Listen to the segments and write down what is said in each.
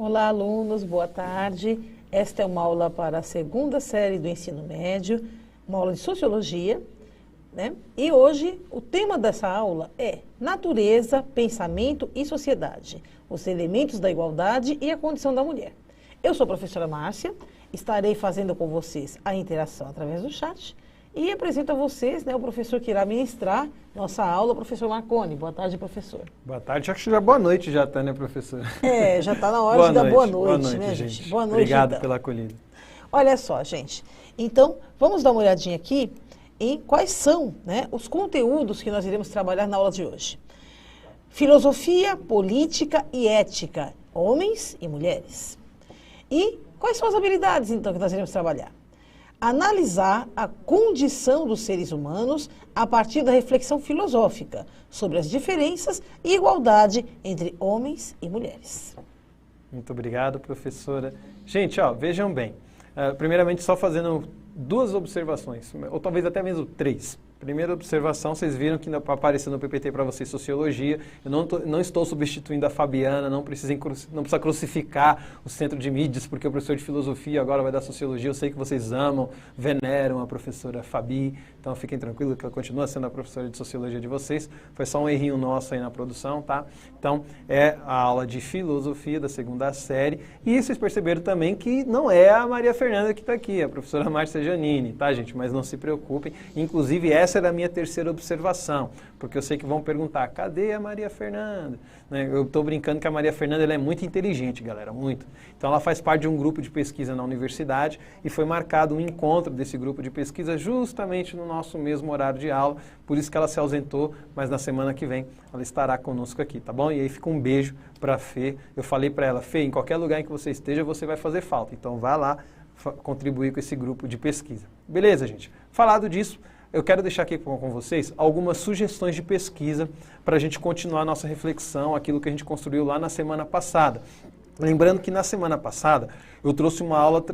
Olá, alunos, boa tarde. Esta é uma aula para a segunda série do ensino médio, uma aula de sociologia, né? E hoje o tema dessa aula é natureza, pensamento e sociedade, os elementos da igualdade e a condição da mulher. Eu sou a professora Márcia, estarei fazendo com vocês a interação através do chat e apresento a vocês, né, o professor que irá ministrar nossa aula, o professor Marconi. Boa tarde, professor. Boa tarde, acho que já boa noite já, tá, né, professor? É, já está na hora de dar boa noite, né, gente? gente? Boa noite, Obrigado então. pela acolhida. Olha só, gente. Então, vamos dar uma olhadinha aqui em quais são, né, os conteúdos que nós iremos trabalhar na aula de hoje. Filosofia, política e ética, homens e mulheres. E quais são as habilidades, então, que nós iremos trabalhar? Analisar a condição dos seres humanos a partir da reflexão filosófica sobre as diferenças e igualdade entre homens e mulheres. Muito obrigado, professora. Gente, ó, vejam bem. Primeiramente, só fazendo duas observações, ou talvez até mesmo três. Primeira observação, vocês viram que apareceu no PPT para vocês Sociologia. Eu não estou substituindo a Fabiana, não precisa crucificar o centro de mídias, porque o professor de Filosofia agora vai dar Sociologia. Eu sei que vocês amam, veneram a professora Fabi, então fiquem tranquilos que ela continua sendo a professora de Sociologia de vocês. Foi só um errinho nosso aí na produção, tá? Então, é a aula de Filosofia da segunda série. E vocês perceberam também que não é a Maria Fernanda que está aqui, a professora Márcia Janine, tá, gente? Mas não se preocupem. Inclusive, essa era a minha terceira observação, porque eu sei que vão perguntar, cadê a Maria Fernanda? Né? Eu estou brincando que a Maria Fernanda ela é muito inteligente, galera, muito. Então ela faz parte de um grupo de pesquisa na universidade e foi marcado um encontro desse grupo de pesquisa justamente no nosso mesmo horário de aula, por isso que ela se ausentou, mas na semana que vem ela estará conosco aqui, tá bom? E aí fica um beijo para a Fê. Eu falei para ela, Fê, em qualquer lugar em que você esteja, você vai fazer falta, então vá lá contribuir com esse grupo de pesquisa. Beleza, gente? Falado disso, eu quero deixar aqui com vocês algumas sugestões de pesquisa para a gente continuar a nossa reflexão, aquilo que a gente construiu lá na semana passada. Lembrando que na semana passada eu trouxe uma aula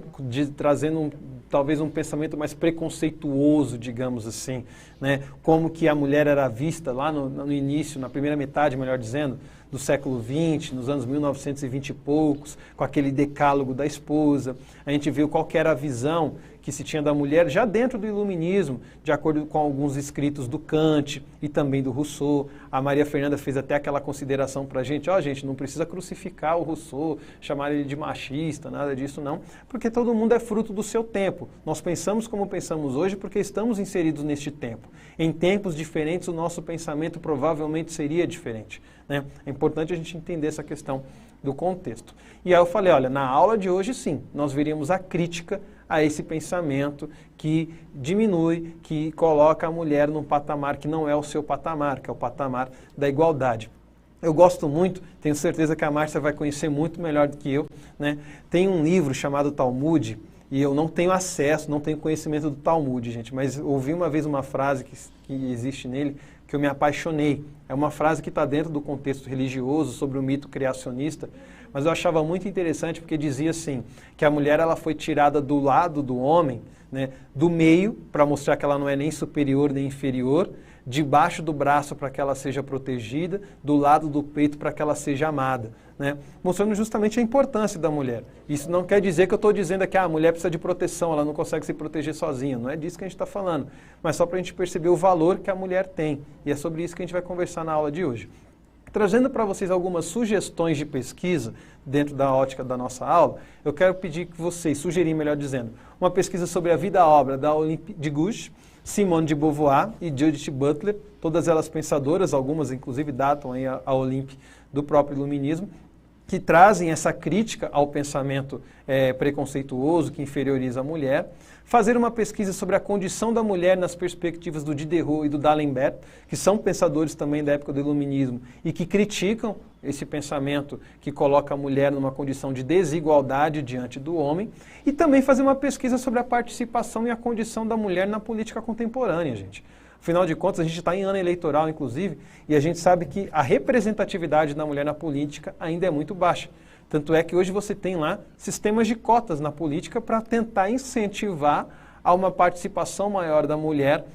trazendo talvez um pensamento mais preconceituoso, digamos assim, né? Como que a mulher era vista lá no início, na primeira metade, melhor dizendo, do século XX, nos anos 1920 e poucos, com aquele decálogo da esposa. A gente viu qual que era a visão que se tinha da mulher já dentro do iluminismo, de acordo com alguns escritos do Kant e também do Rousseau. A Maria Fernanda fez até aquela consideração para a gente, ó, gente, não precisa crucificar o Rousseau, chamar ele de machista, nada disso não, porque todo mundo é fruto do seu tempo. Nós pensamos como pensamos hoje porque estamos inseridos neste tempo. Em tempos diferentes, o nosso pensamento provavelmente seria diferente, né? É importante a gente entender essa questão do contexto. E aí eu falei, olha, na aula de hoje sim, nós veríamos a crítica a esse pensamento que diminui, que coloca a mulher num patamar que não é o seu patamar, que é o patamar da igualdade. Eu gosto muito, tenho certeza que a Márcia vai conhecer muito melhor do que eu, né? Tem um livro chamado Talmud, e eu não tenho acesso, não tenho conhecimento do Talmud, gente, mas ouvi uma vez uma frase que existe nele, que eu me apaixonei. É uma frase que está dentro do contexto religioso, sobre o mito criacionista, mas eu achava muito interessante porque dizia assim, que a mulher ela foi tirada do lado do homem, né, do meio, para mostrar que ela não é nem superior nem inferior, debaixo do braço para que ela seja protegida, do lado do peito para que ela seja amada, né? Mostrando justamente a importância da mulher. Isso não quer dizer que eu estou dizendo que a mulher precisa de proteção, ela não consegue se proteger sozinha, não é disso que a gente está falando, mas só para a gente perceber o valor que a mulher tem, e é sobre isso que a gente vai conversar na aula de hoje. Trazendo para vocês algumas sugestões de pesquisa dentro da ótica da nossa aula, eu quero pedir que vocês, sugerir melhor dizendo, uma pesquisa sobre a vida-obra da Olympe de Gouges, Simone de Beauvoir e Judith Butler, todas elas pensadoras, algumas inclusive datam aí a Olympe do próprio iluminismo, que trazem essa crítica ao pensamento preconceituoso que inferioriza a mulher. Fazer uma pesquisa sobre a condição da mulher nas perspectivas do Diderot e do D'Alembert, que são pensadores também da época do iluminismo e que criticam esse pensamento que coloca a mulher numa condição de desigualdade diante do homem. E também fazer uma pesquisa sobre a participação e a condição da mulher na política contemporânea, gente. Afinal de contas, a gente está em ano eleitoral, inclusive, e a gente sabe que a representatividade da mulher na política ainda é muito baixa. Tanto é que hoje você tem lá sistemas de cotas na política para tentar incentivar a uma participação maior da mulher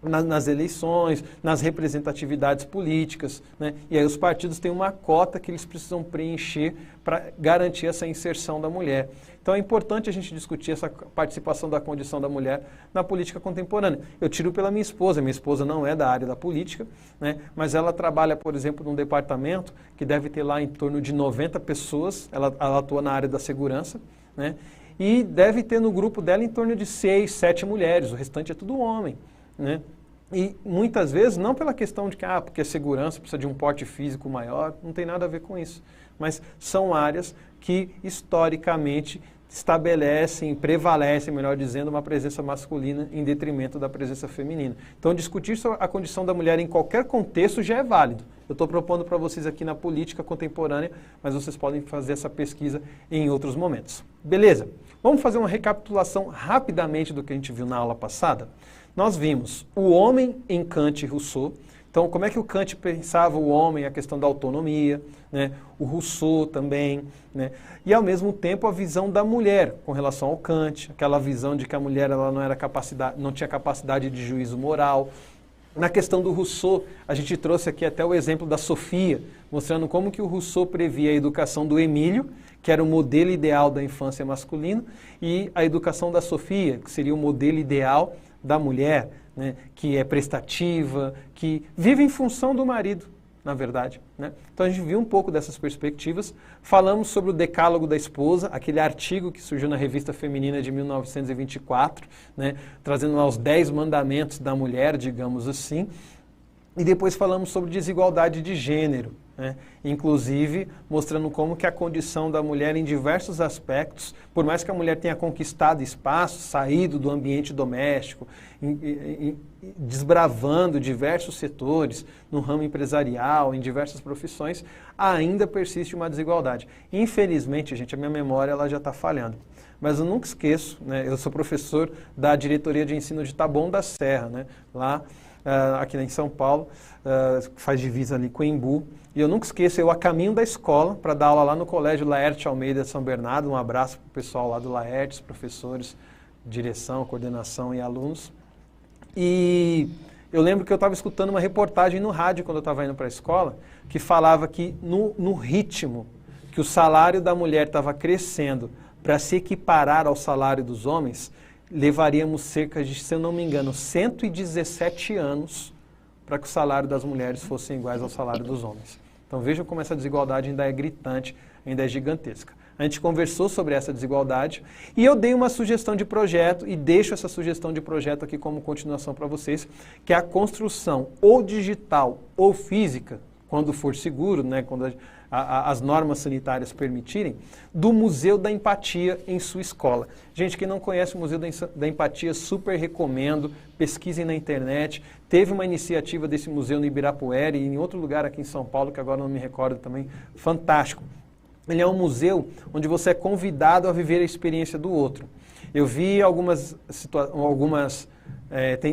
nas eleições, nas representatividades políticas, né? E aí os partidos têm uma cota que eles precisam preencher para garantir essa inserção da mulher. Então é importante a gente discutir essa participação da condição da mulher na política contemporânea. Eu tiro pela minha esposa não é da área da política, né? Mas ela trabalha, por exemplo, num departamento que deve ter lá em torno de 90 pessoas, ela atua na área da segurança, né? E deve ter no grupo dela em torno de 6, 7 mulheres, o restante é tudo homem, né? E muitas vezes, não pela questão de que, porque a segurança precisa de um porte físico maior, não tem nada a ver com isso. Mas são áreas que, historicamente, estabelecem, prevalecem, melhor dizendo, uma presença masculina em detrimento da presença feminina. Então, discutir sobre a condição da mulher em qualquer contexto já é válido. Eu estou propondo para vocês aqui na política contemporânea, mas vocês podem fazer essa pesquisa em outros momentos. Beleza? Vamos fazer uma recapitulação rapidamente do que a gente viu na aula passada? Nós vimos o homem em Kant e Rousseau. Então, como é que o Kant pensava o homem, a questão da autonomia, né? O Rousseau também, né? E, ao mesmo tempo, a visão da mulher com relação ao Kant, aquela visão de que a mulher ela não tinha capacidade de juízo moral. Na questão do Rousseau, a gente trouxe aqui até o exemplo da Sofia, mostrando como que o Rousseau previa a educação do Emílio, que era o modelo ideal da infância masculina, e a educação da Sofia, que seria o modelo ideal da mulher, né, que é prestativa, que vive em função do marido, na verdade, né? Então a gente viu um pouco dessas perspectivas, falamos sobre o decálogo da esposa, aquele artigo que surgiu na Revista Feminina de 1924, né, trazendo lá os 10 mandamentos da mulher, digamos assim, e depois falamos sobre desigualdade de gênero, né? Inclusive mostrando como que a condição da mulher em diversos aspectos, por mais que a mulher tenha conquistado espaço, saído do ambiente doméstico, desbravando diversos setores, no ramo empresarial, em diversas profissões, ainda persiste uma desigualdade. Infelizmente, gente, a minha memória ela já está falhando. Mas eu nunca esqueço, né, eu sou professor da Diretoria de Ensino de Taboão da Serra, né, lá aqui em São Paulo, faz divisa ali com Embu. E eu nunca esqueço, eu a caminho da escola para dar aula lá no Colégio Laerte Almeida de São Bernardo. Um abraço para o pessoal lá do Laerte, os professores, direção, coordenação e alunos. E eu lembro que eu estava escutando uma reportagem no rádio quando eu estava indo para a escola, que falava que no ritmo que o salário da mulher estava crescendo para se equiparar ao salário dos homens, levaríamos cerca de, se eu não me engano, 117 anos para que o salário das mulheres fossem iguais ao salário dos homens. Então vejam como essa desigualdade ainda é gritante, ainda é gigantesca. A gente conversou sobre essa desigualdade e eu dei uma sugestão de projeto e deixo essa sugestão de projeto aqui como continuação para vocês, que é a construção ou digital ou física, quando for seguro, né, quando as normas sanitárias permitirem, do Museu da Empatia em sua escola. Gente, quem não conhece o Museu da Empatia, super recomendo, pesquisem na internet. Teve uma iniciativa desse museu no Ibirapuera e em outro lugar aqui em São Paulo, que agora não me recordo também, fantástico. Ele é um museu onde você é convidado a viver a experiência do outro. Eu vi algumas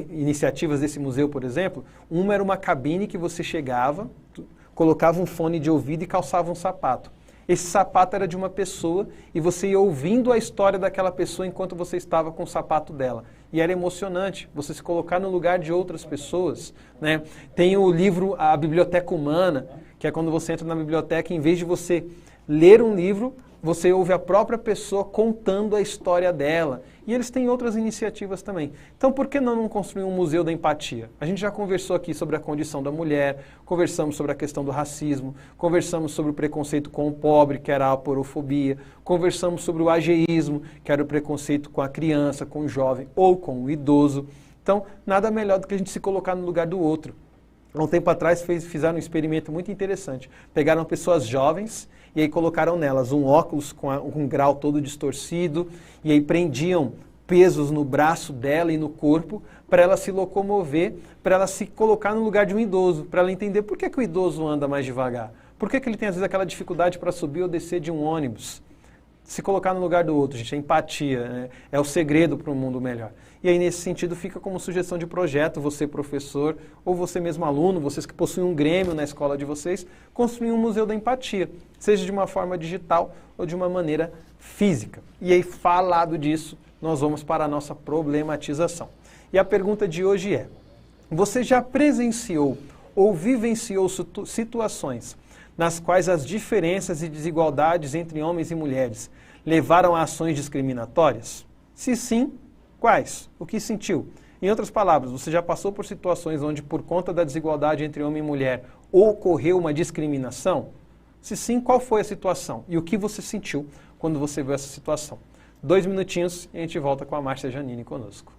iniciativas desse museu, por exemplo. Uma era uma cabine que você chegava, colocava um fone de ouvido e calçava um sapato. Esse sapato era de uma pessoa e você ia ouvindo a história daquela pessoa enquanto você estava com o sapato dela. E era emocionante você se colocar no lugar de outras pessoas, né? Tem o livro A Biblioteca Humana, que é quando você entra na biblioteca, em vez de você ler um livro, você ouve a própria pessoa contando a história dela. E eles têm outras iniciativas também. Então, por que não construir um museu da empatia? A gente já conversou aqui sobre a condição da mulher, conversamos sobre a questão do racismo, conversamos sobre o preconceito com o pobre, que era a aporofobia, conversamos sobre o ageísmo, que era o preconceito com a criança, com o jovem ou com o idoso. Então, nada melhor do que a gente se colocar no lugar do outro. Há um tempo atrás fizeram um experimento muito interessante. Pegaram pessoas jovens e aí colocaram nelas um óculos com um grau todo distorcido e aí prendiam pesos no braço dela e no corpo para ela se locomover, para ela se colocar no lugar de um idoso, para ela entender por que o idoso anda mais devagar, por que ele tem às vezes aquela dificuldade para subir ou descer de um ônibus. Se colocar no lugar do outro, gente, a empatia, né, é o segredo para um mundo melhor. E aí, nesse sentido, fica como sugestão de projeto, você professor, ou você mesmo aluno, vocês que possuem um grêmio na escola de vocês, construir um museu da empatia, seja de uma forma digital ou de uma maneira física. E aí, falado disso, nós vamos para a nossa problematização. E a pergunta de hoje é, Você já presenciou ou vivenciou situações nas quais as diferenças e desigualdades entre homens e mulheres levaram a ações discriminatórias? Se sim, quais? O que sentiu? Em outras palavras, você já passou por situações onde, por conta da desigualdade entre homem e mulher, ocorreu uma discriminação? Se sim, qual foi a situação? E o que você sentiu quando você viu essa situação? 2 minutinhos e a gente volta com a Márcia Janine conosco.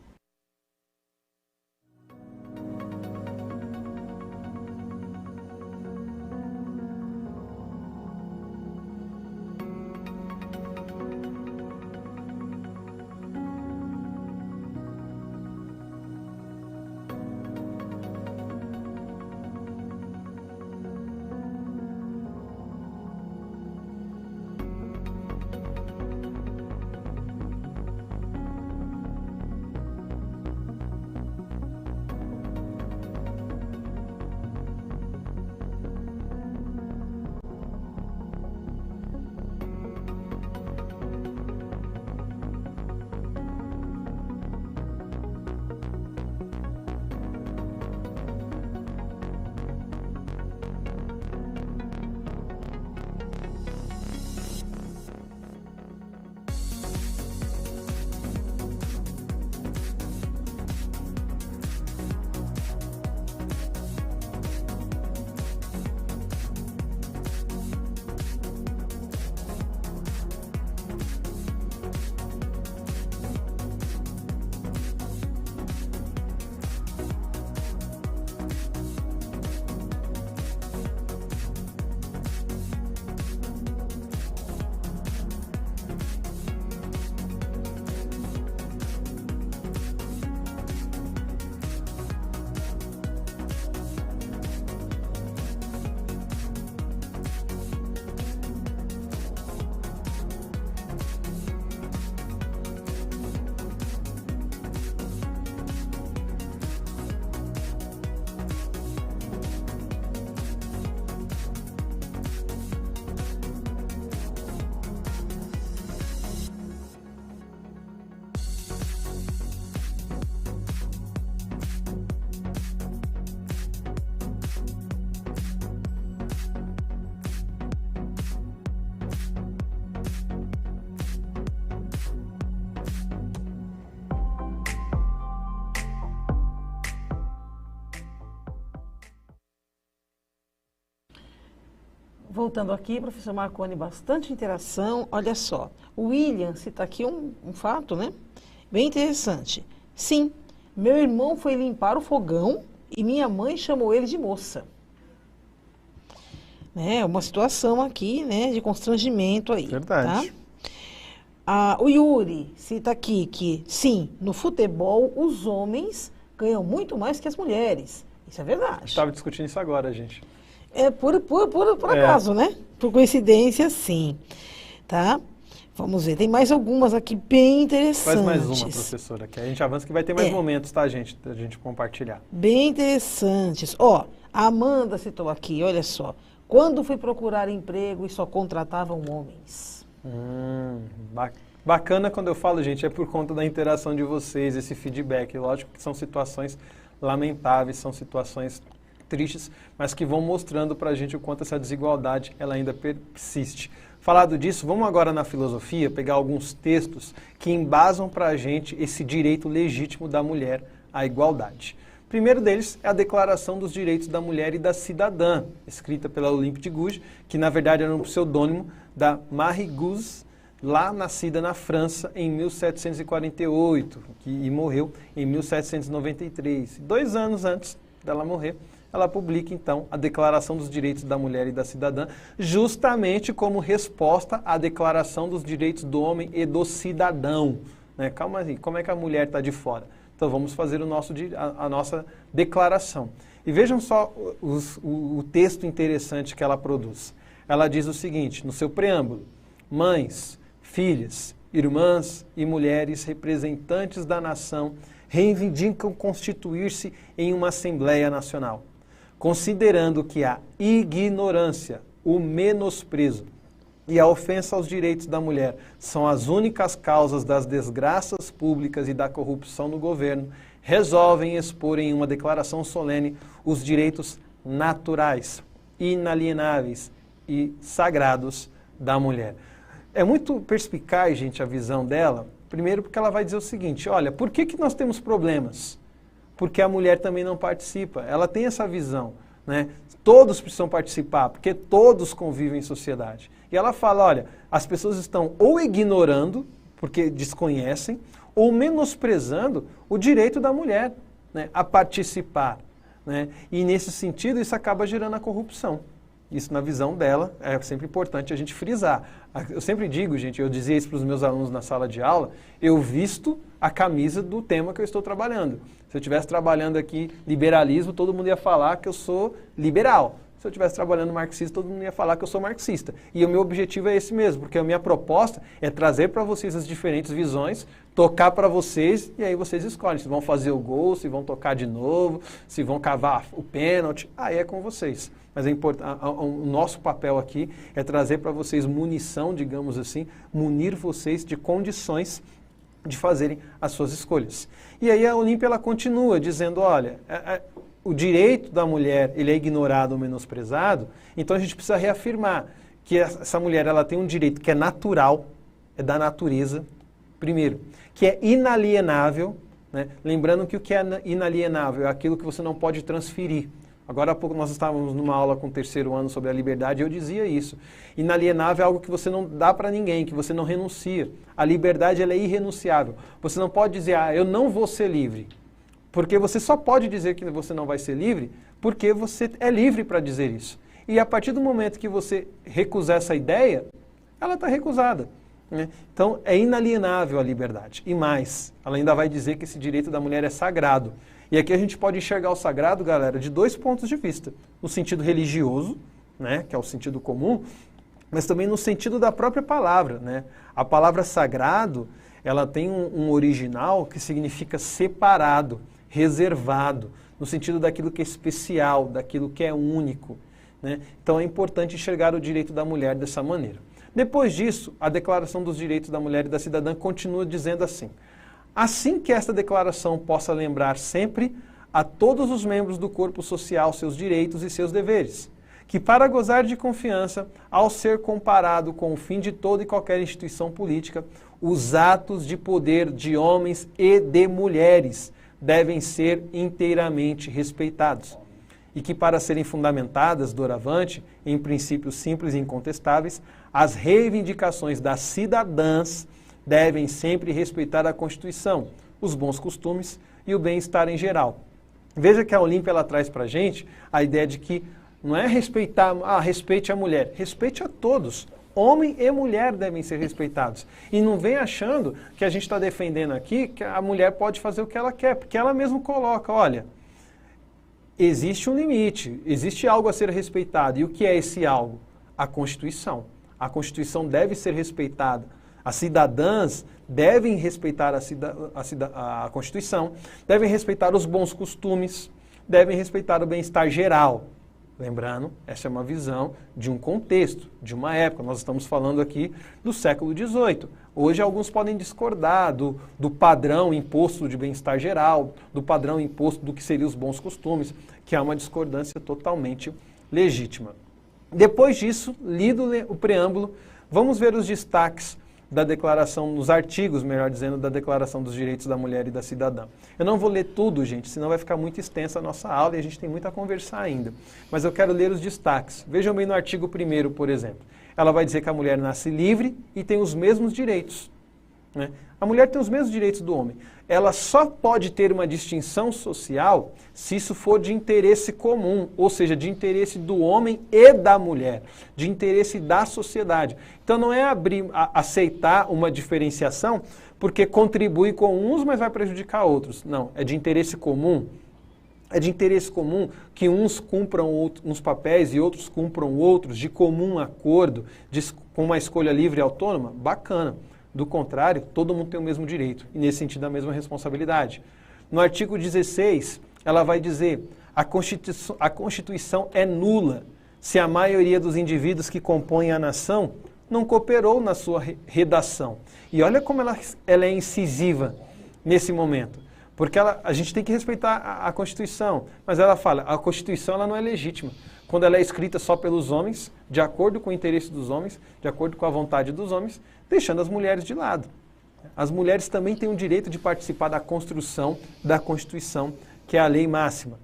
Voltando aqui, professor Marconi, bastante interação. Olha só, o William cita aqui um fato, né? Bem interessante. Sim, meu irmão foi limpar o fogão e minha mãe chamou ele de moça. Né? Uma situação aqui, né, de constrangimento aí. Verdade. Tá? O Yuri cita aqui que, sim, no futebol os homens ganham muito mais que as mulheres. Isso é verdade. Estava discutindo isso agora, gente. É por acaso, né? Por coincidência, sim. Tá? Vamos ver, tem mais algumas aqui bem interessantes. Faz mais uma, professora, que a gente avança que vai ter mais momentos, tá, gente? Da gente compartilhar. Bem interessantes. Ó, a Amanda citou aqui, olha só. Quando fui procurar emprego e só contratavam homens. Bacana quando eu falo, gente, é por conta da interação de vocês, esse feedback. Lógico que são situações lamentáveis, são situações tristes, mas que vão mostrando para a gente o quanto essa desigualdade ela ainda persiste. Falado disso, vamos agora na filosofia pegar alguns textos que embasam para a gente esse direito legítimo da mulher à igualdade. O primeiro deles é a Declaração dos Direitos da Mulher e da Cidadã, escrita pela Olympe de Gouges, que na verdade era um pseudônimo da Marie Gouges, lá nascida na França em 1748 e morreu em 1793. 2 anos antes dela morrer, ela publica, então, a Declaração dos Direitos da Mulher e da Cidadã, justamente como resposta à Declaração dos Direitos do Homem e do Cidadão. Né? Calma aí, como é que a mulher está de fora? Então, vamos fazer a nossa declaração. E vejam só o texto interessante que ela produz. Ela diz o seguinte, no seu preâmbulo: mães, filhas, irmãs e mulheres representantes da nação reivindicam constituir-se em uma Assembleia Nacional, considerando que a ignorância, o menosprezo e a ofensa aos direitos da mulher são as únicas causas das desgraças públicas e da corrupção no governo, resolvem expor em uma declaração solene os direitos naturais, inalienáveis e sagrados da mulher. É muito perspicaz, gente, a visão dela, primeiro porque ela vai dizer o seguinte, olha, por que nós temos problemas? Porque a mulher também não participa, ela tem essa visão, né? Todos precisam participar, porque todos convivem em sociedade. E ela fala, olha, as pessoas estão ou ignorando, porque desconhecem, ou menosprezando o direito da mulher, né, a participar. Né? E nesse sentido isso acaba gerando a corrupção. Isso na visão dela é sempre importante a gente frisar. Eu sempre digo, gente, eu dizia isso para os meus alunos na sala de aula, eu visto a camisa do tema que eu estou trabalhando. Se eu estivesse trabalhando aqui liberalismo, todo mundo ia falar que eu sou liberal. Se eu estivesse trabalhando marxista, todo mundo ia falar que eu sou marxista. E o meu objetivo é esse mesmo, porque a minha proposta é trazer para vocês as diferentes visões, tocar para vocês e aí vocês escolhem se vão fazer o gol, se vão tocar de novo, se vão cavar o pênalti, aí é com vocês. Mas o nosso papel aqui é trazer para vocês munição, digamos assim, munir vocês de condições de fazerem as suas escolhas. E aí a Olímpia ela continua dizendo, olha, o direito da mulher ele é ignorado ou menosprezado, então a gente precisa reafirmar que essa mulher ela tem um direito que é natural, é da natureza, primeiro, que é inalienável, né? Lembrando que o que é inalienável é aquilo que você não pode transferir. Agora há pouco nós estávamos numa aula com o 3º ano sobre a liberdade e eu dizia isso. Inalienável é algo que você não dá para ninguém, que você não renuncia. A liberdade ela é irrenunciável. Você não pode dizer, eu não vou ser livre. Porque você só pode dizer que você não vai ser livre porque você é livre para dizer isso. E a partir do momento que você recusar essa ideia, ela está recusada. Né? Então é inalienável a liberdade. E mais, ela ainda vai dizer que esse direito da mulher é sagrado. E aqui a gente pode enxergar o sagrado, galera, de 2 pontos de vista. No sentido religioso, né, que é o sentido comum, mas também no sentido da própria palavra. Né? A palavra sagrado, ela tem um original que significa separado, reservado, no sentido daquilo que é especial, daquilo que é único. Né? Então é importante enxergar o direito da mulher dessa maneira. Depois disso, a Declaração dos Direitos da Mulher e da Cidadã continua dizendo assim, assim que esta declaração possa lembrar sempre a todos os membros do corpo social seus direitos e seus deveres, que para gozar de confiança, ao ser comparado com o fim de toda e qualquer instituição política, os atos de poder de homens e de mulheres devem ser inteiramente respeitados, e que para serem fundamentadas, doravante, em princípios simples e incontestáveis, as reivindicações das cidadãs devem sempre respeitar a Constituição, os bons costumes e o bem-estar em geral. Veja que a Olímpia ela traz para a gente a ideia de que não é respeitar, respeite a mulher, respeite a todos. Homem e mulher devem ser respeitados. E não vem achando que a gente está defendendo aqui que a mulher pode fazer o que ela quer, porque ela mesma coloca, olha, existe um limite, existe algo a ser respeitado. E o que é esse algo? A Constituição. A Constituição deve ser respeitada. As cidadãs devem respeitar a Constituição, devem respeitar os bons costumes, devem respeitar o bem-estar geral. Lembrando, essa é uma visão de um contexto, de uma época. Nós estamos falando aqui do século XVIII. Hoje alguns podem discordar do padrão imposto de bem-estar geral, do padrão imposto do que seriam os bons costumes, que é uma discordância totalmente legítima. Depois disso, lido o preâmbulo, vamos ver os destaques da declaração, nos artigos, melhor dizendo, da Declaração dos Direitos da Mulher e da Cidadã. Eu não vou ler tudo, gente, senão vai ficar muito extensa a nossa aula e a gente tem muito a conversar ainda. Mas eu quero ler os destaques. Vejam bem no artigo 1º, por exemplo. Ela vai dizer que a mulher nasce livre e tem os mesmos direitos. Né? A mulher tem os mesmos direitos do homem. Ela só pode ter uma distinção social se isso for de interesse comum, ou seja, de interesse do homem e da mulher, de interesse da sociedade. Então não é aceitar uma diferenciação porque contribui com uns, mas vai prejudicar outros. Não, é de interesse comum. É de interesse comum que uns cumpram uns papéis e outros cumpram outros, de comum acordo, com uma escolha livre e autônoma. Bacana. Do contrário, todo mundo tem o mesmo direito e, nesse sentido, a mesma responsabilidade. No artigo 16, ela vai dizer a Constituição é nula se a maioria dos indivíduos que compõem a nação não cooperou na sua redação. E olha como ela é incisiva nesse momento. Porque a gente tem que respeitar a Constituição, mas ela fala, a Constituição ela não é legítima. Quando ela é escrita só pelos homens, de acordo com o interesse dos homens, de acordo com a vontade dos homens, deixando as mulheres de lado. As mulheres também têm o direito de participar da construção da Constituição, que é a lei máxima.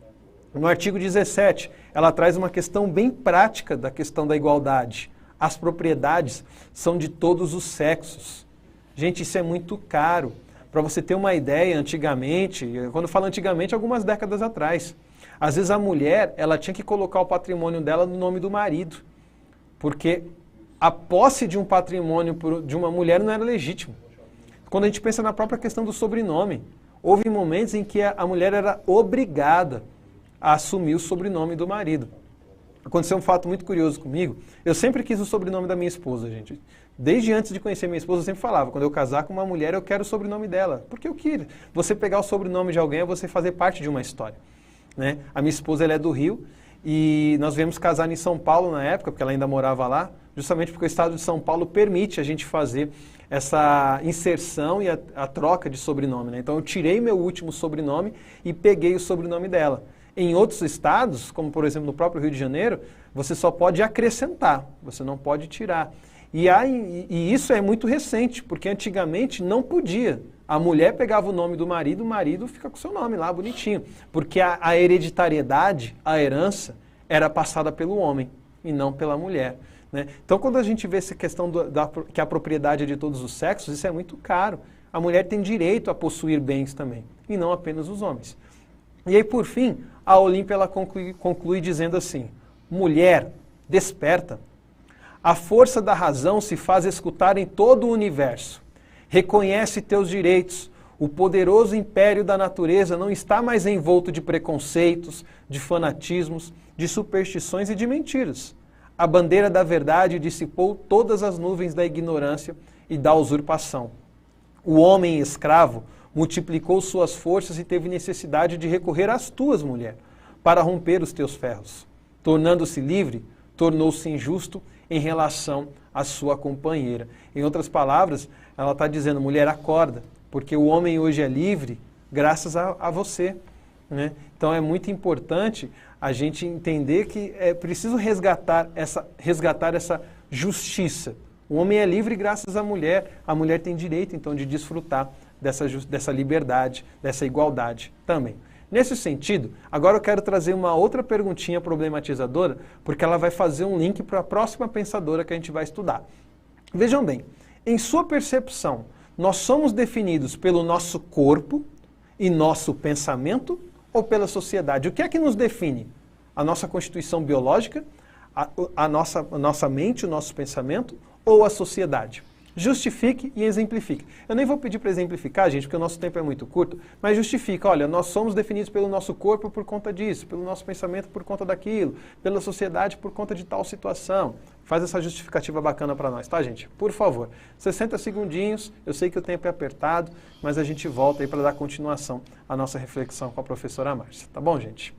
No artigo 17, ela traz uma questão bem prática da questão da igualdade. As propriedades são de todos os sexos. Gente, isso é muito caro. Para você ter uma ideia, antigamente, quando eu falo antigamente, algumas décadas atrás, às vezes a mulher, ela tinha que colocar o patrimônio dela no nome do marido, porque a posse de um patrimônio de uma mulher não era legítimo. Quando a gente pensa na própria questão do sobrenome, houve momentos em que a mulher era obrigada a assumir o sobrenome do marido. Aconteceu um fato muito curioso comigo. Eu sempre quis o sobrenome da minha esposa, gente. Desde antes de conhecer minha esposa, eu sempre falava, quando eu casar com uma mulher, eu quero o sobrenome dela. Porque eu queria. Você pegar o sobrenome de alguém é você fazer parte de uma história. Né? A minha esposa ela é do Rio e nós viemos casar em São Paulo na época, porque ela ainda morava lá, justamente porque o estado de São Paulo permite a gente fazer essa inserção e a troca de sobrenome. Né? Então eu tirei meu último sobrenome e peguei o sobrenome dela. Em outros estados, como por exemplo no próprio Rio de Janeiro, você só pode acrescentar, você não pode tirar. E isso é muito recente, porque antigamente não podia. A mulher pegava o nome do marido, o marido fica com o seu nome lá, bonitinho. Porque a hereditariedade, a herança, era passada pelo homem e não pela mulher. Né? Então quando a gente vê essa questão que a propriedade é de todos os sexos, isso é muito caro. A mulher tem direito a possuir bens também, e não apenas os homens. E aí, por fim, a Olímpia ela conclui dizendo assim, mulher, desperta. A força da razão se faz escutar em todo o universo. Reconhece teus direitos. O poderoso império da natureza não está mais envolto de preconceitos, de fanatismos, de superstições e de mentiras. A bandeira da verdade dissipou todas as nuvens da ignorância e da usurpação. O homem escravo multiplicou suas forças e teve necessidade de recorrer às tuas, mulher, para romper os teus ferros. Tornando-se livre, tornou-se injusto em relação à sua companheira. Em outras palavras, ela está dizendo, mulher, acorda, porque o homem hoje é livre graças a você. Né? Então é muito importante a gente entender que é preciso resgatar essa justiça. O homem é livre graças à mulher, a mulher tem direito então de desfrutar dessa liberdade, dessa igualdade também. Nesse sentido, agora eu quero trazer uma outra perguntinha problematizadora, porque ela vai fazer um link para a próxima pensadora que a gente vai estudar. Vejam bem, em sua percepção, nós somos definidos pelo nosso corpo e nosso pensamento ou pela sociedade? O que é que nos define? A nossa constituição biológica, a nossa mente, o nosso pensamento ou a sociedade? Justifique e exemplifique. Eu nem vou pedir para exemplificar, gente, porque o nosso tempo é muito curto, mas justifica. Olha, nós somos definidos pelo nosso corpo por conta disso, pelo nosso pensamento por conta daquilo, pela sociedade por conta de tal situação. Faz essa justificativa bacana para nós, tá, gente? Por favor. 60 segundinhos, eu sei que o tempo é apertado, mas a gente volta aí para dar continuação à nossa reflexão com a professora Márcia. Tá bom, gente?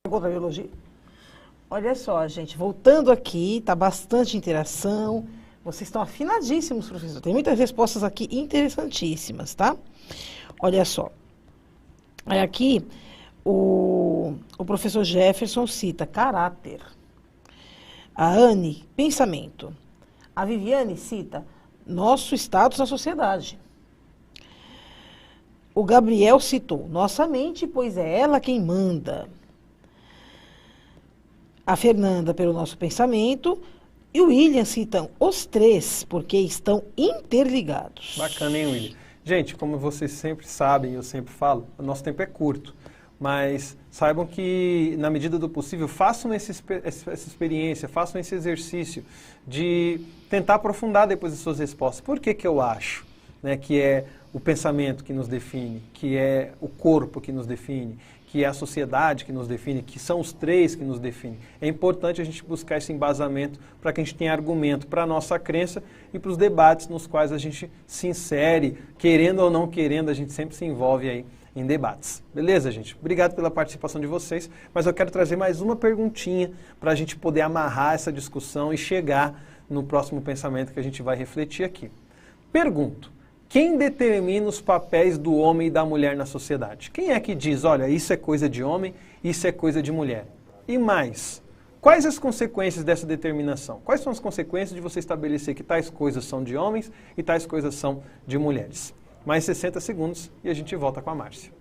Contra a biologia. Olha só, gente, voltando aqui, tá bastante interação. Vocês estão afinadíssimos, professor. Tem muitas respostas aqui interessantíssimas, tá? Olha só. Aí aqui, o professor Jefferson cita caráter. A Anne, pensamento. A Viviane cita nosso status na sociedade. O Gabriel citou nossa mente, pois é ela quem manda. A Fernanda pelo nosso pensamento. E o William citam os três, porque estão interligados. Bacana, hein, William? Gente, como vocês sempre sabem, eu sempre falo, o nosso tempo é curto. Mas saibam que, na medida do possível, façam essa experiência, façam esse exercício de tentar aprofundar depois as suas respostas. Por que que eu acho, né, que é o pensamento que nos define, que é o corpo que nos define, que é a sociedade que nos define, que são os três que nos definem? É importante a gente buscar esse embasamento para que a gente tenha argumento para a nossa crença e para os debates nos quais a gente se insere, querendo ou não querendo, a gente sempre se envolve aí em debates. Beleza, gente? Obrigado pela participação de vocês, mas eu quero trazer mais uma perguntinha para a gente poder amarrar essa discussão e chegar no próximo pensamento que a gente vai refletir aqui. Pergunto: quem determina os papéis do homem e da mulher na sociedade? Quem é que diz, olha, isso é coisa de homem, isso é coisa de mulher? E mais, quais as consequências dessa determinação? Quais são as consequências de você estabelecer que tais coisas são de homens e tais coisas são de mulheres? Mais 60 segundos e a gente volta com a Márcia.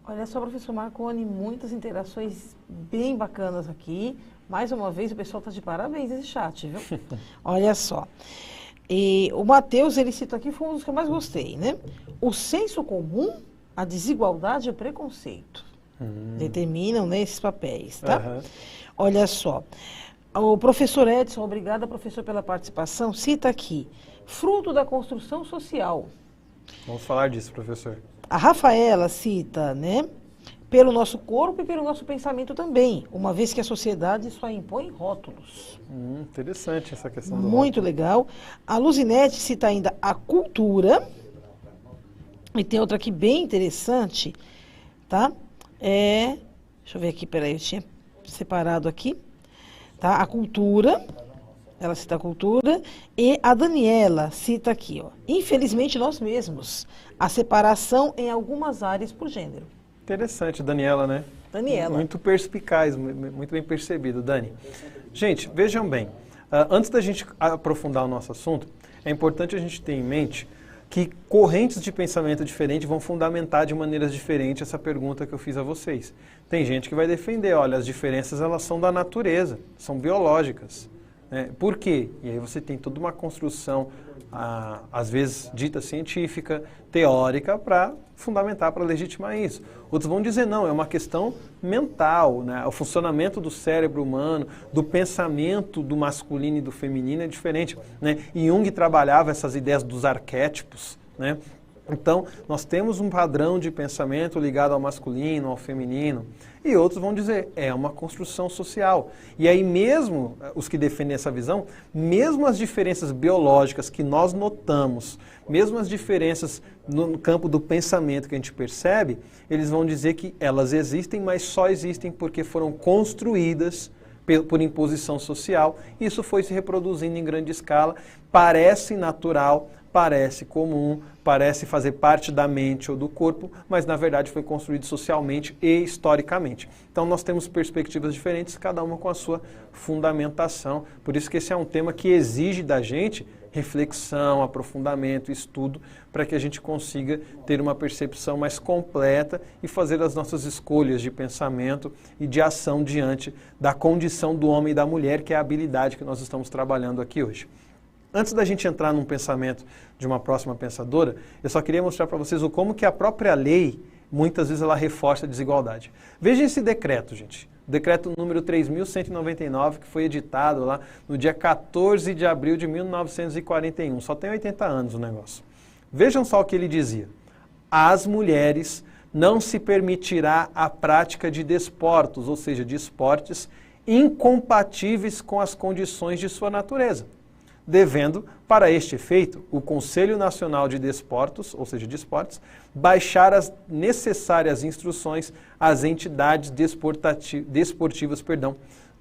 Olha só, professor Marconi, muitas interações bem bacanas aqui. Mais uma vez, o pessoal está de parabéns nesse chat, viu? Olha só. E o Matheus, ele cita aqui, foi um dos que eu mais gostei, né? O senso comum, a desigualdade e o preconceito. Determinam, né, esses papéis, tá? Uhum. Olha só. O professor Edson, obrigada, professor, pela participação, cita aqui, fruto da construção social. Vamos falar disso, professor. A Rafaela cita, né, pelo nosso corpo e pelo nosso pensamento também, uma vez que a sociedade só impõe rótulos. Interessante essa questão do Muito rótulo. legal. A Luzinete cita ainda a cultura. E tem outra aqui bem interessante, tá? Deixa eu ver aqui, peraí, eu tinha separado aqui. Tá? A cultura, ela cita a cultura. E a Daniela cita aqui, ó, infelizmente nós mesmos, a separação em algumas áreas por gênero. Interessante, Daniela, né? Daniela. Muito perspicaz, muito bem percebido, Dani. Gente, vejam bem, antes da gente aprofundar o nosso assunto, é importante a gente ter em mente que correntes de pensamento diferentes vão fundamentar de maneiras diferentes essa pergunta que eu fiz a vocês. Tem gente que vai defender, olha, as diferenças elas são da natureza, são biológicas. Né? Por quê? E aí você tem toda uma construção, às vezes dita científica, teórica, para fundamentar, para legitimar isso. Outros vão dizer, não, é uma questão mental, né? O funcionamento do cérebro humano, do pensamento do masculino e do feminino é diferente. Né? E Jung trabalhava essas ideias dos arquétipos, né? Então, nós temos um padrão de pensamento ligado ao masculino, ao feminino, e outros vão dizer, é uma construção social. E aí mesmo, os que defendem essa visão, mesmo as diferenças biológicas que nós notamos, mesmo as diferenças no campo do pensamento que a gente percebe, eles vão dizer que elas existem, mas só existem porque foram construídas por imposição social. Isso foi se reproduzindo em grande escala, parece natural, parece comum, parece fazer parte da mente ou do corpo, mas na verdade foi construído socialmente e historicamente. Então nós temos perspectivas diferentes, cada uma com a sua fundamentação. Por isso que esse é um tema que exige da gente reflexão, aprofundamento, estudo, para que a gente consiga ter uma percepção mais completa e fazer as nossas escolhas de pensamento e de ação diante da condição do homem e da mulher, que é a habilidade que nós estamos trabalhando aqui hoje. Antes da gente entrar num pensamento de uma próxima pensadora, eu só queria mostrar para vocês como que a própria lei, muitas vezes, ela reforça a desigualdade. Veja esse decreto, gente. O decreto número 3.199, que foi editado lá no dia 14 de abril de 1941. Só tem 80 anos o negócio. Vejam só o que ele dizia. Às mulheres não se permitirá a prática de desportos, ou seja, de esportes incompatíveis com as condições de sua natureza, devendo, para este efeito, o Conselho Nacional de Desportos, ou seja, de esportes, baixar as necessárias instruções às entidades desportivas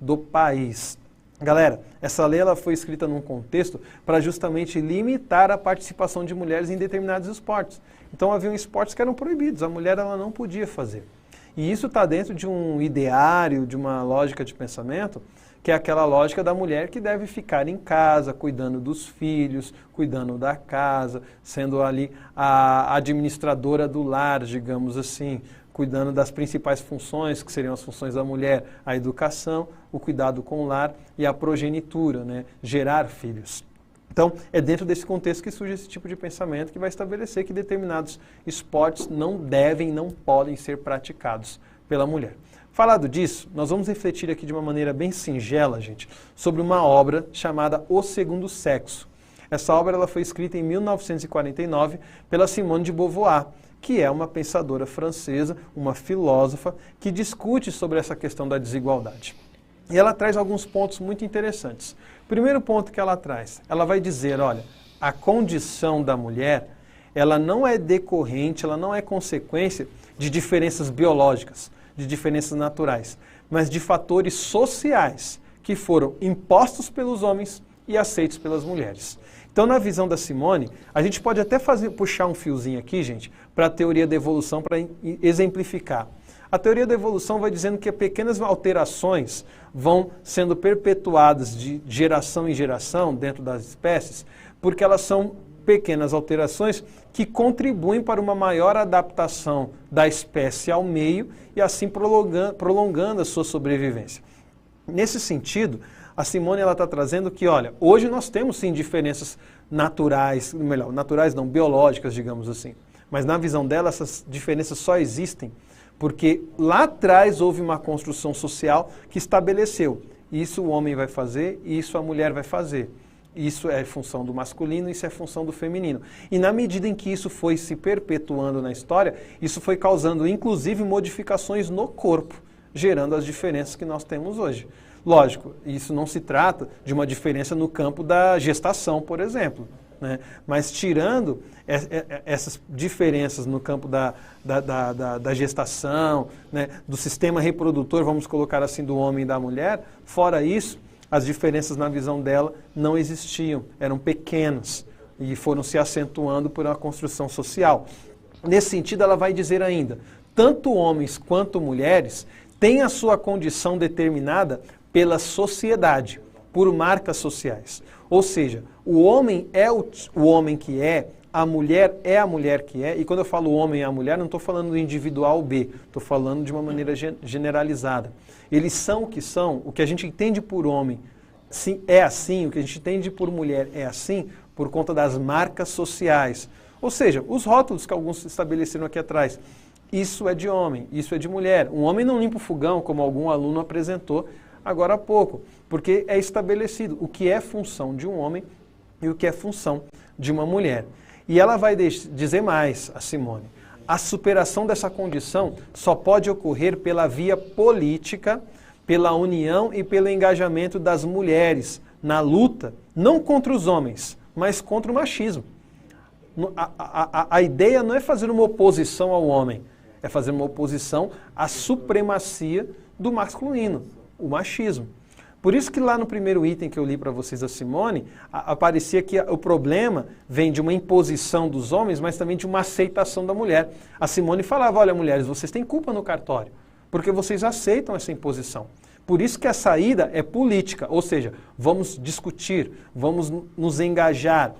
do país. Galera, essa lei ela foi escrita num contexto para justamente limitar a participação de mulheres em determinados esportes. Então, haviam esportes que eram proibidos, a mulher ela não podia fazer. E isso está dentro de um ideário, de uma lógica de pensamento, que é aquela lógica da mulher que deve ficar em casa, cuidando dos filhos, cuidando da casa, sendo ali a administradora do lar, digamos assim, cuidando das principais funções, que seriam as funções da mulher, a educação, o cuidado com o lar e a progenitura, né? Gerar filhos. Então, é dentro desse contexto que surge esse tipo de pensamento que vai estabelecer que determinados esportes não devem, não podem ser praticados pela mulher. Falado disso, nós vamos refletir aqui de uma maneira bem singela, gente, sobre uma obra chamada O Segundo Sexo. Essa obra ela foi escrita em 1949 pela Simone de Beauvoir, que é uma pensadora francesa, uma filósofa, que discute sobre essa questão da desigualdade. E ela traz alguns pontos muito interessantes. Primeiro ponto que ela traz, ela vai dizer, olha, a condição da mulher, ela não é decorrente, ela não é consequência de diferenças biológicas, de diferenças naturais, mas de fatores sociais que foram impostos pelos homens e aceitos pelas mulheres. Então, na visão da Simone, a gente pode até puxar um fiozinho aqui, gente, para a teoria da evolução, para exemplificar. A teoria da evolução vai dizendo que pequenas alterações vão sendo perpetuadas de geração em geração dentro das espécies, porque elas são pequenas alterações que contribuem para uma maior adaptação da espécie ao meio e assim prolongando a sua sobrevivência. Nesse sentido, a Simone está trazendo que, olha, hoje nós temos sim diferenças naturais, melhor, naturais não, biológicas, digamos assim. Mas na visão dela, essas diferenças só existem porque lá atrás houve uma construção social que estabeleceu. Isso o homem vai fazer e isso a mulher vai fazer. Isso é função do masculino, isso é função do feminino. E na medida em que isso foi se perpetuando na história, isso foi causando inclusive modificações no corpo, gerando as diferenças que nós temos hoje. Lógico, isso não se trata de uma diferença no campo da gestação, por exemplo, né? Mas tirando essas diferenças no campo da gestação, né? Do sistema reprodutor, vamos colocar assim, do homem e da mulher, fora isso, as diferenças na visão dela não existiam, eram pequenas e foram se acentuando por uma construção social. Nesse sentido, ela vai dizer ainda, tanto homens quanto mulheres têm a sua condição determinada pela sociedade, por marcas sociais. Ou seja, o homem é o homem que é a mulher que é, e quando eu falo homem e a mulher, não estou falando do individual B, estou falando de uma maneira generalizada. Eles são o que são, o que a gente entende por homem sim, é assim, o que a gente entende por mulher é assim, por conta das marcas sociais. Ou seja, os rótulos que alguns estabeleceram aqui atrás. Isso é de homem, isso é de mulher. Um homem não limpa o fogão, como algum aluno apresentou agora há pouco, porque é estabelecido o que é função de um homem e o que é função de uma mulher. E ela vai dizer mais, a Simone, a superação dessa condição só pode ocorrer pela via política, pela união e pelo engajamento das mulheres na luta, não contra os homens, mas contra o machismo. A ideia não é fazer uma oposição ao homem, é fazer uma oposição à supremacia do masculino, o machismo. Por isso que lá no primeiro item que eu li para vocês da Simone, aparecia que o problema vem de uma imposição dos homens, mas também de uma aceitação da mulher. A Simone falava, olha mulheres, vocês têm culpa no cartório, porque vocês aceitam essa imposição. Por isso que a saída é política, ou seja, vamos discutir, vamos nos engajar,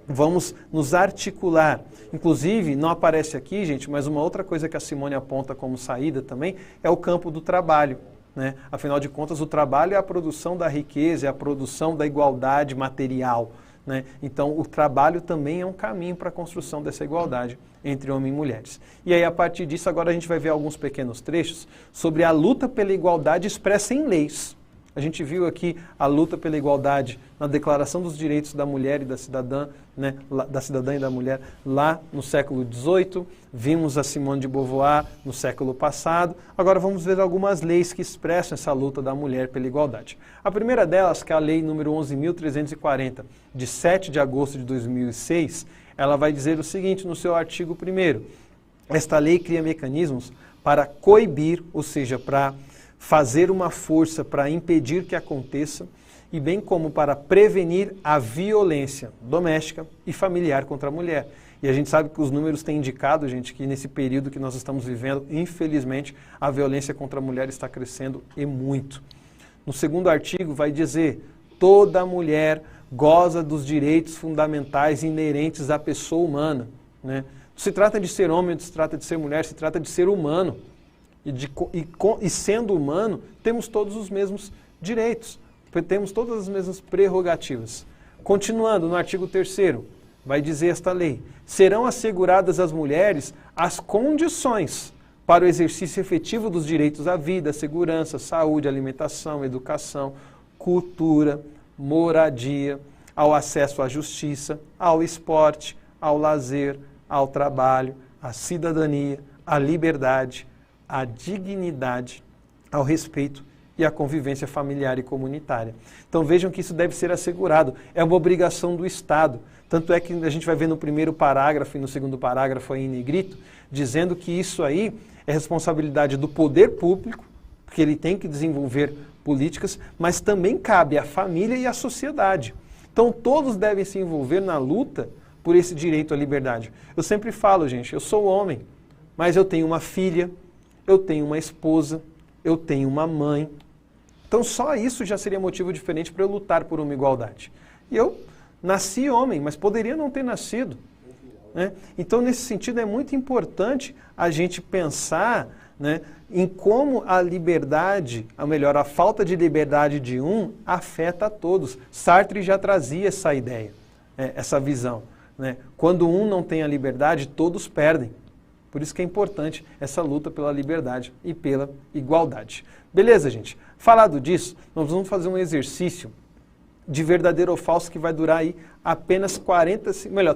vamos nos articular. Inclusive, não aparece aqui, gente, mas uma outra coisa que a Simone aponta como saída também é o campo do trabalho, né? Afinal de contas, o trabalho é a produção da riqueza, é a produção da igualdade material, né? Então, o trabalho também é um caminho para a construção dessa igualdade entre homens e mulheres. E aí, a partir disso, agora a gente vai ver alguns pequenos trechos sobre a luta pela igualdade expressa em leis. A gente viu aqui a luta pela igualdade na Declaração dos Direitos da Mulher e da Cidadã, né, da cidadã e da mulher, lá no século XVIII. Vimos a Simone de Beauvoir no século passado. Agora vamos ver algumas leis que expressam essa luta da mulher pela igualdade. A primeira delas, que é a Lei número 11.340, de 7 de agosto de 2006, ela vai dizer o seguinte no seu artigo 1º. Esta lei cria mecanismos para coibir, ou seja, para fazer uma força para impedir que aconteça, e bem como para prevenir a violência doméstica e familiar contra a mulher. E a gente sabe que os números têm indicado, gente, que nesse período que nós estamos vivendo, infelizmente, a violência contra a mulher está crescendo e muito. No segundo artigo vai dizer, toda mulher goza dos direitos fundamentais inerentes à pessoa humana, né? Não se trata de ser homem, não se trata de ser mulher, se trata de ser humano. E sendo humano, temos todos os mesmos direitos, temos todas as mesmas prerrogativas. Continuando, no artigo 3º, vai dizer esta lei, serão asseguradas às mulheres as condições para o exercício efetivo dos direitos à vida, segurança, saúde, alimentação, educação, cultura, moradia, ao acesso à justiça, ao esporte, ao lazer, ao trabalho, à cidadania, à liberdade, à dignidade, ao respeito e à convivência familiar e comunitária. Então vejam que isso deve ser assegurado, é uma obrigação do Estado. Tanto é que a gente vai ver no primeiro parágrafo e no segundo parágrafo aí em negrito, dizendo que isso aí é responsabilidade do poder público, porque ele tem que desenvolver políticas, mas também cabe à família e à sociedade. Então todos devem se envolver na luta por esse direito à liberdade. Eu sempre falo, gente, eu sou homem, mas eu tenho uma filha, eu tenho uma esposa, eu tenho uma mãe. Então só isso já seria motivo diferente para eu lutar por uma igualdade. E eu nasci homem, mas poderia não ter nascido, né? Então nesse sentido é muito importante a gente pensar, né, em como a liberdade, ou melhor, a falta de liberdade de um afeta a todos. Sartre já trazia essa ideia, essa visão, né? Quando um não tem a liberdade, todos perdem. Por isso que é importante essa luta pela liberdade e pela igualdade. Beleza, gente? Falado disso, nós vamos fazer um exercício de verdadeiro ou falso que vai durar aí apenas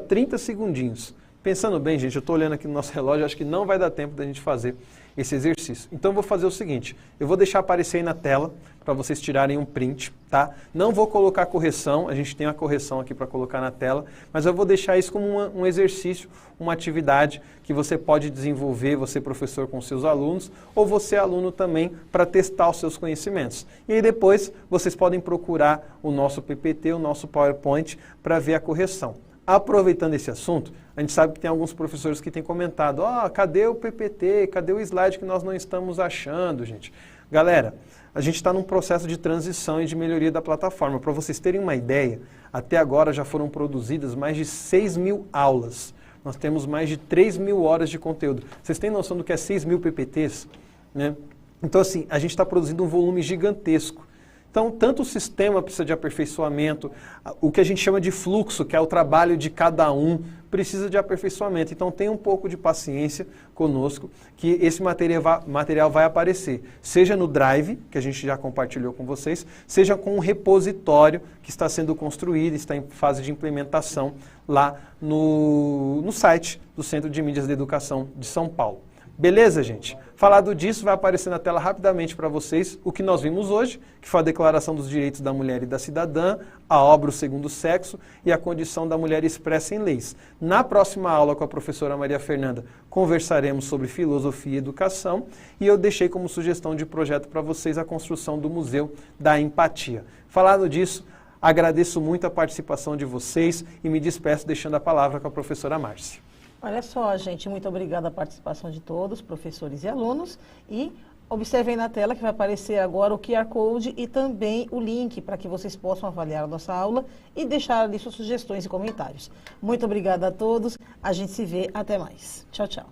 30 segundinhos. Pensando bem, gente, eu estou olhando aqui no nosso relógio, acho que não vai dar tempo da gente fazer esse exercício. Então eu vou fazer o seguinte, eu vou deixar aparecer aí na tela para vocês tirarem um print, tá? Não vou colocar correção, a gente tem a correção aqui para colocar na tela, mas eu vou deixar isso como um exercício, uma atividade que você pode desenvolver, você professor com seus alunos, ou você aluno também, para testar os seus conhecimentos. E aí depois vocês podem procurar o nosso PPT, o nosso PowerPoint, para ver a correção. Aproveitando esse assunto, a gente sabe que tem alguns professores que têm comentado, cadê o PPT, cadê o slide que nós não estamos achando, gente? Galera, a gente está num processo de transição e de melhoria da plataforma. Para vocês terem uma ideia, até agora já foram produzidas mais de 6.000 aulas. Nós temos mais de 3.000 horas de conteúdo. Vocês têm noção do que é 6.000 PPTs? Né? Então, assim, a gente está produzindo um volume gigantesco. Então, tanto o sistema precisa de aperfeiçoamento, o que a gente chama de fluxo, que é o trabalho de cada um, precisa de aperfeiçoamento. Então, tenha um pouco de paciência conosco, que esse material vai aparecer, seja no Drive, que a gente já compartilhou com vocês, seja com um repositório que está sendo construído, está em fase de implementação lá no site do Centro de Mídias da Educação de São Paulo. Beleza, gente? Falado disso, vai aparecer na tela rapidamente para vocês o que nós vimos hoje, que foi a Declaração dos Direitos da Mulher e da Cidadã, a obra O Segundo Sexo e a condição da mulher expressa em leis. Na próxima aula com a professora Maria Fernanda, conversaremos sobre filosofia e educação e eu deixei como sugestão de projeto para vocês a construção do Museu da Empatia. Falado disso, agradeço muito a participação de vocês e me despeço deixando a palavra com a professora Márcia. Olha só, gente, muito obrigada a participação de todos, professores e alunos. E Observem na tela que vai aparecer agora o QR Code e também o link para que vocês possam avaliar a nossa aula e deixar ali suas sugestões e comentários. Muito obrigada a todos. A gente se vê. Até mais. Tchau, tchau.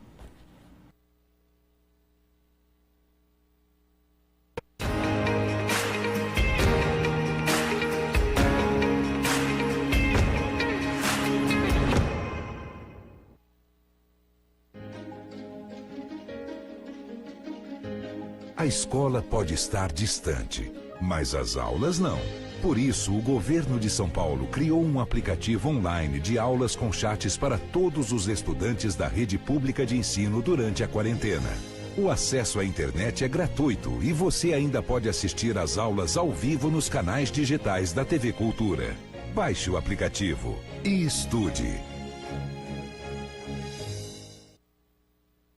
A escola pode estar distante, mas as aulas não. Por isso, o governo de São Paulo criou um aplicativo online de aulas com chats para todos os estudantes da rede pública de ensino durante a quarentena. O acesso à internet é gratuito e você ainda pode assistir às aulas ao vivo nos canais digitais da TV Cultura. Baixe o aplicativo e estude.